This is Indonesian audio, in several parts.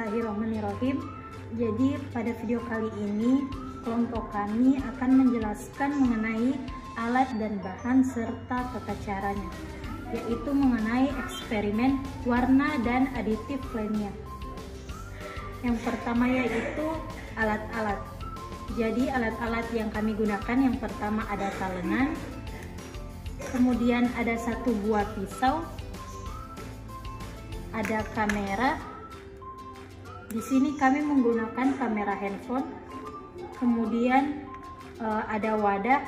Bismillahirrahmanirrahim. Jadi pada video kali ini kelompok kami akan menjelaskan mengenai alat dan bahan serta tata caranya, yaitu mengenai eksperimen warna dan aditif lainnya. Yang pertama yaitu alat-alat. Jadi alat-alat yang kami gunakan yang pertama ada talenan, kemudian ada satu buah pisau, ada kamera. Di sini kami menggunakan kamera handphone. Kemudian ada wadah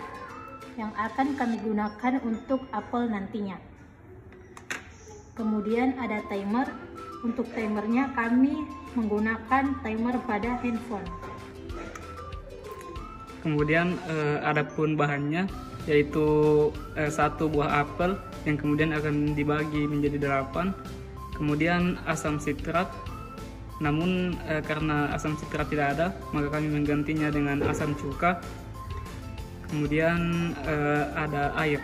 yang akan kami gunakan untuk apel nantinya. Kemudian ada timer. Untuk timernya kami menggunakan timer pada handphone. Kemudian adapun bahannya yaitu satu buah apel yang kemudian akan dibagi menjadi 8. Kemudian asam sitrat. Namun karena asam sitrat tidak ada, maka kami menggantinya dengan asam cuka. Kemudian ada air.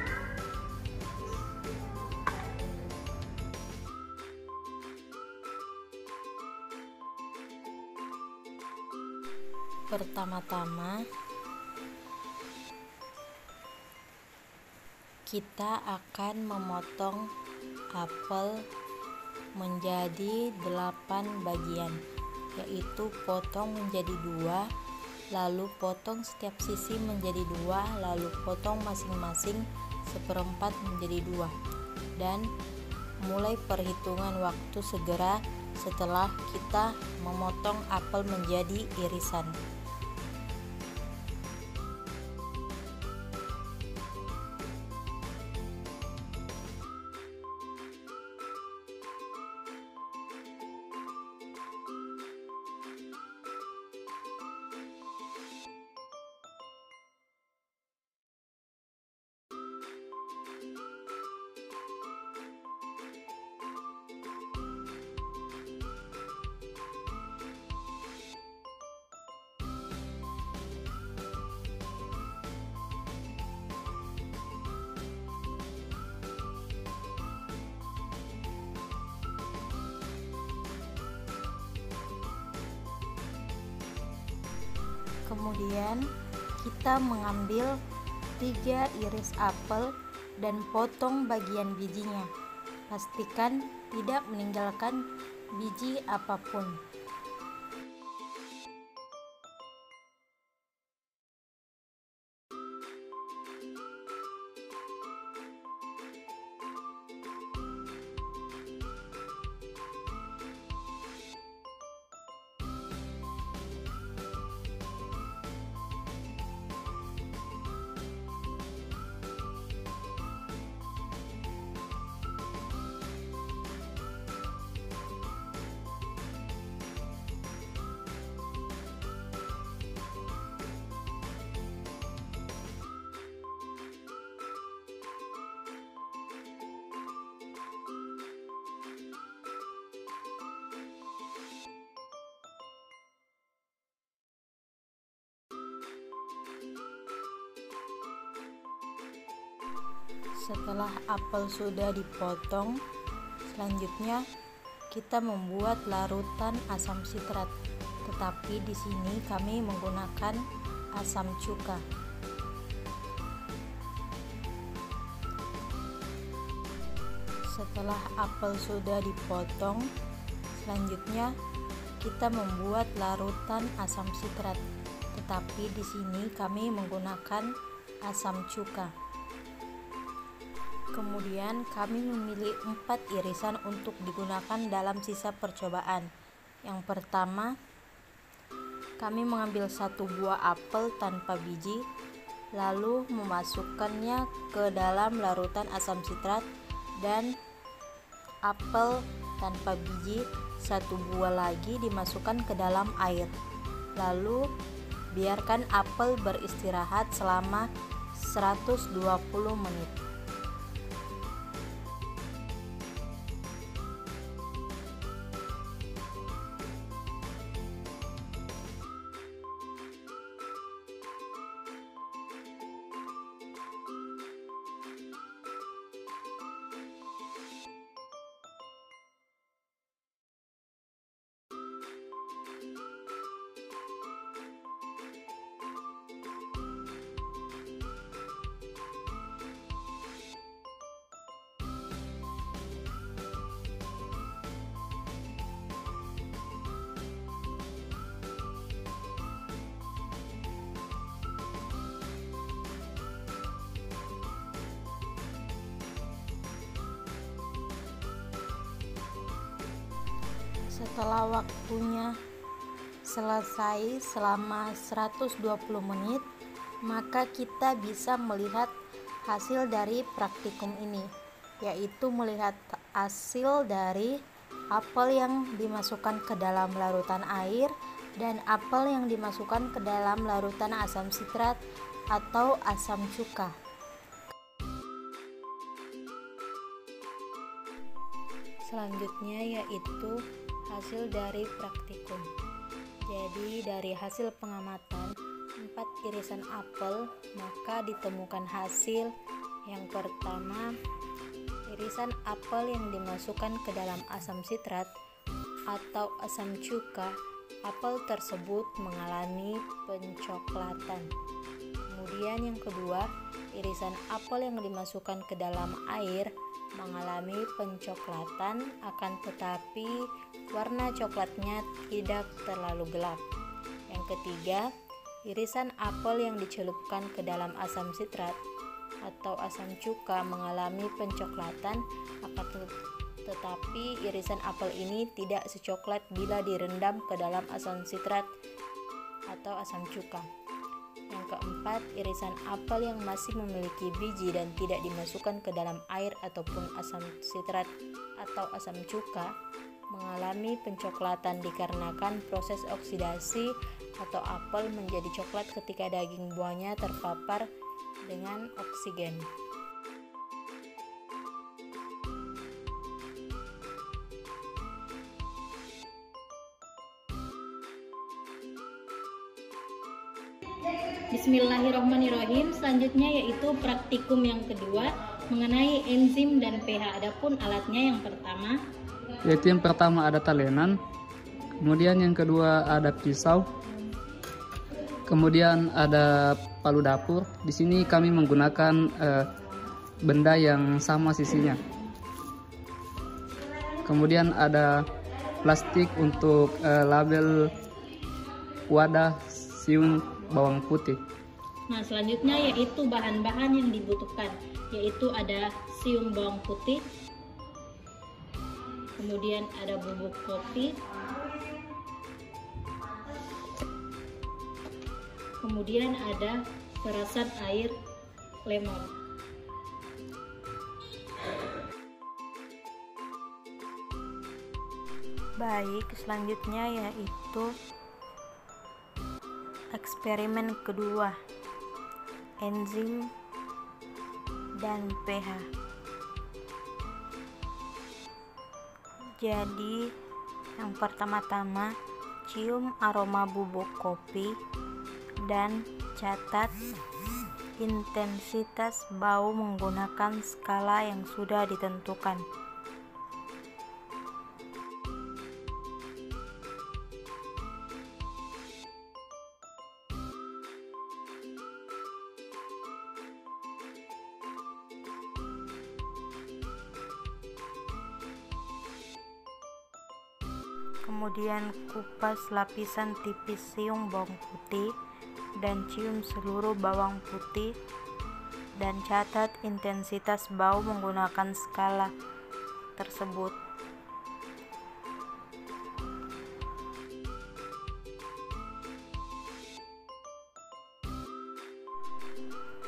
Pertama-tama kita akan memotong apel menjadi 8 bagian, yaitu potong menjadi 2, lalu potong setiap sisi menjadi 2, lalu potong masing-masing seperempat menjadi 2, dan mulai perhitungan waktu segera setelah kita memotong apel menjadi irisan. Kemudian kita mengambil 3 iris apel dan potong bagian bijinya. Pastikan tidak meninggalkan biji apapun. Setelah apel sudah dipotong, selanjutnya kita membuat larutan asam sitrat. Tetapi di sini kami menggunakan asam cuka. Setelah apel sudah dipotong, selanjutnya kita membuat larutan asam sitrat. Tetapi di sini kami menggunakan asam cuka. Kemudian kami memilih 4 irisan untuk digunakan dalam sisa percobaan. Yang pertama, kami mengambil satu buah apel tanpa biji, lalu memasukkannya ke dalam larutan asam sitrat, dan apel tanpa biji satu buah lagi dimasukkan ke dalam air. Lalu biarkan apel beristirahat selama 120 menit. Setelah waktunya selesai selama 120 menit, maka kita bisa melihat hasil dari praktikum ini, yaitu melihat hasil dari apel yang dimasukkan ke dalam larutan air dan apel yang dimasukkan ke dalam larutan asam sitrat atau asam cuka. Selanjutnya yaitu hasil dari praktikum. Jadi dari hasil pengamatan 4 irisan apel, maka ditemukan hasil yang pertama, irisan apel yang dimasukkan ke dalam asam sitrat atau asam cuka, apel tersebut mengalami pencoklatan. Kemudian yang kedua, irisan apel yang dimasukkan ke dalam air mengalami pencoklatan, akan tetapi warna coklatnya tidak terlalu gelap. Yang ketiga, irisan apel yang dicelupkan ke dalam asam sitrat atau asam cuka mengalami pencoklatan, akan tetapi irisan apel ini tidak secoklat bila direndam ke dalam asam sitrat atau asam cuka. Yang keempat, irisan apel yang masih memiliki biji dan tidak dimasukkan ke dalam air ataupun asam sitrat atau asam cuka mengalami pencoklatan dikarenakan proses oksidasi atau apel menjadi coklat ketika daging buahnya terpapar dengan oksigen. Bismillahirrahmanirrahim. Selanjutnya yaitu praktikum yang kedua mengenai enzim dan pH. Adapun alatnya yang pertama Yaitu yang pertama ada talenan, kemudian yang kedua ada pisau, kemudian ada palu dapur. Di sini kami menggunakan benda yang sama sisinya. Kemudian ada plastik untuk label wadah siung bawang putih. Nah, selanjutnya yaitu bahan-bahan yang dibutuhkan, yaitu ada siung bawang putih, kemudian ada bubuk kopi, kemudian ada perasan air lemon. Baik, selanjutnya yaitu eksperimen kedua, enzim dan pH. Jadi yang pertama-tama cium aroma bubuk kopi dan catat intensitas bau menggunakan skala yang sudah ditentukan. Kemudian kupas lapisan tipis siung bawang putih dan cium seluruh bawang putih dan catat intensitas bau menggunakan skala tersebut.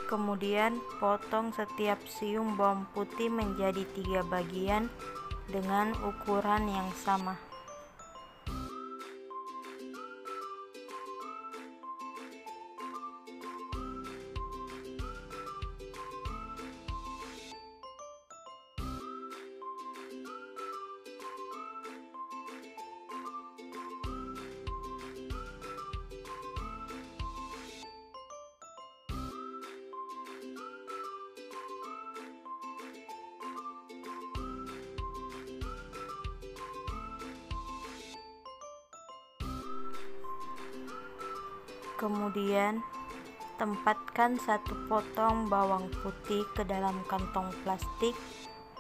Kemudian potong setiap siung bawang putih menjadi 3 bagian dengan ukuran yang sama. Kemudian tempatkan 1 potong bawang putih ke dalam kantong plastik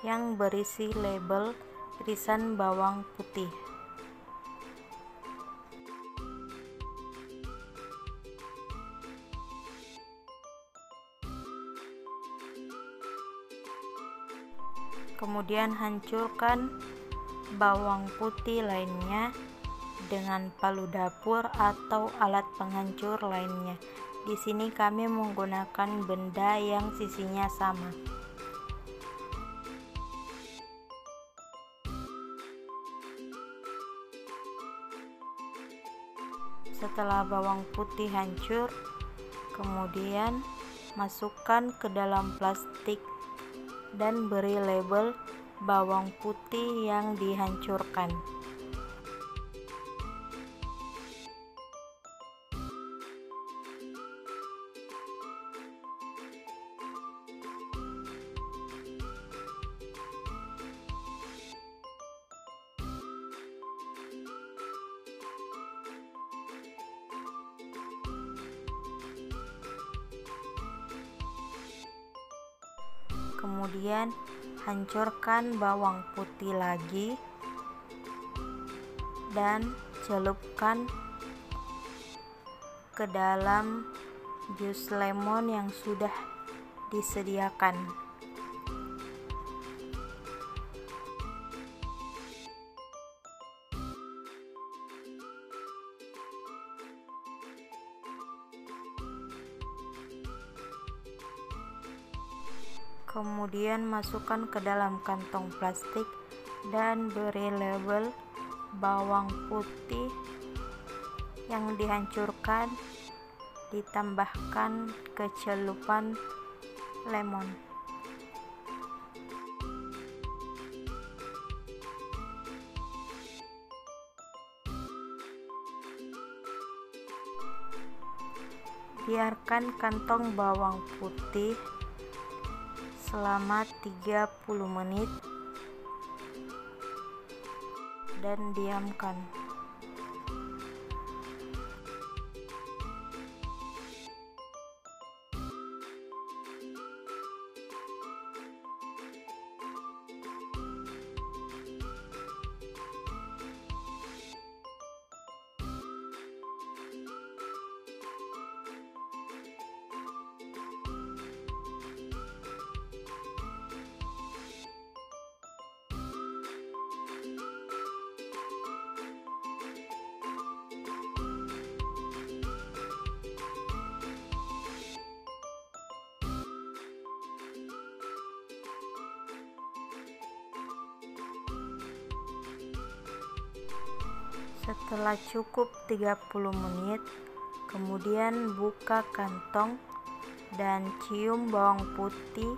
yang berisi label irisan bawang putih. Kemudian hancurkan bawang putih lainnya dengan palu dapur atau alat penghancur lainnya. Di sini kami menggunakan benda yang sisinya sama. Setelah bawang putih hancur, kemudian masukkan ke dalam plastik dan beri label bawang putih yang dihancurkan. Kemudian hancurkan bawang putih lagi dan celupkan ke dalam jus lemon yang sudah disediakan. Kemudian masukkan ke dalam kantong plastik dan beri label bawang putih yang dihancurkan, ditambahkan ke celupan lemon. Biarkan kantong bawang putih selama 30 menit dan diamkan. Setelah cukup 30 menit, kemudian buka kantong dan cium bawang putih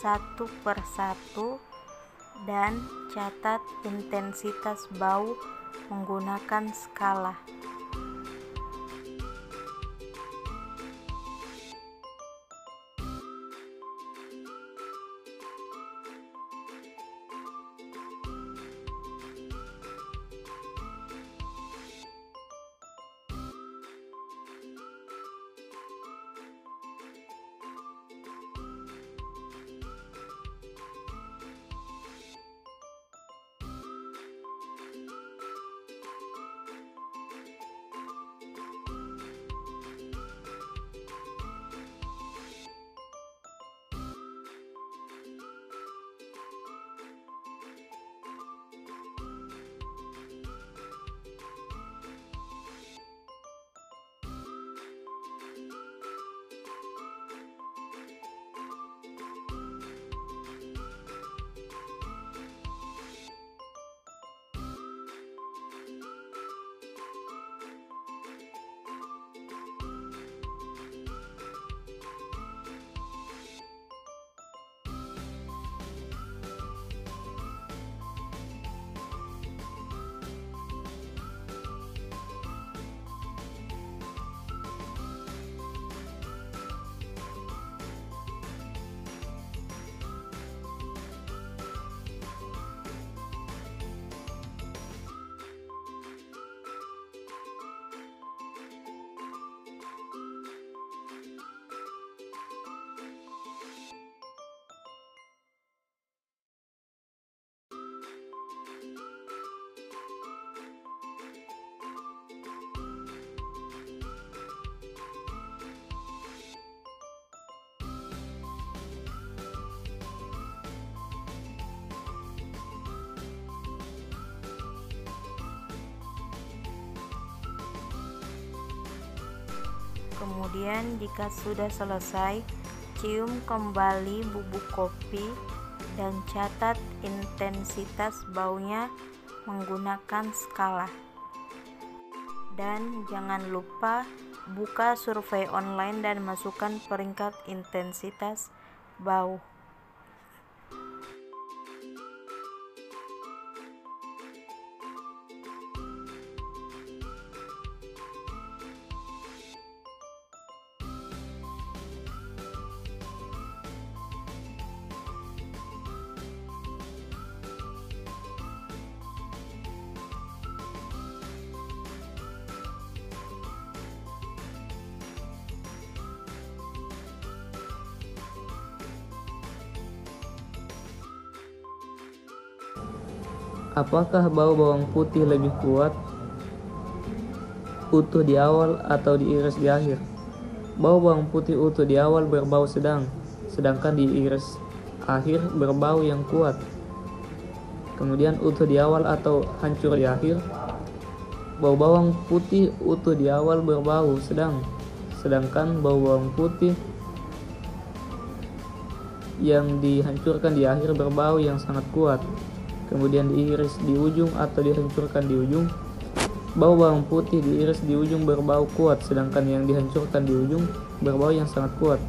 satu per satu dan catat intensitas bau menggunakan skala. Kemudian jika sudah selesai, cium kembali bubuk kopi dan catat intensitas baunya menggunakan skala. Dan jangan lupa buka survei online dan masukkan peringkat intensitas bau. Apakah bau bawang putih lebih kuat utuh di awal atau diiris di akhir? Bau bawang putih utuh di awal berbau sedang, sedangkan diiris akhir berbau yang kuat. Kemudian utuh di awal atau hancur di akhir. Bau bawang putih utuh di awal berbau sedang, sedangkan bau bawang putih yang dihancurkan di akhir berbau yang sangat kuat. Kemudian diiris di ujung atau dihancurkan di ujung. Bau bawang putih diiris di ujung berbau kuat, sedangkan yang dihancurkan di ujung berbau yang sangat kuat.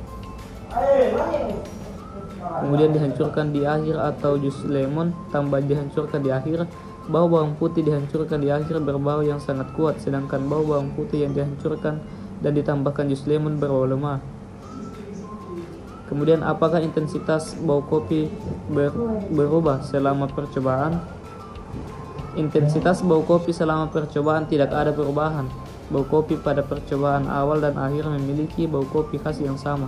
Kemudian dihancurkan di akhir atau jus lemon tambah dihancurkan di akhir. Bau bawang putih dihancurkan di akhir berbau yang sangat kuat, sedangkan bau bawang putih yang dihancurkan dan ditambahkan jus lemon berbau lemah. Kemudian apakah intensitas bau kopi berubah selama percobaan? Intensitas bau kopi selama percobaan tidak ada perubahan. Bau kopi pada percobaan awal dan akhir memiliki bau kopi khas yang sama.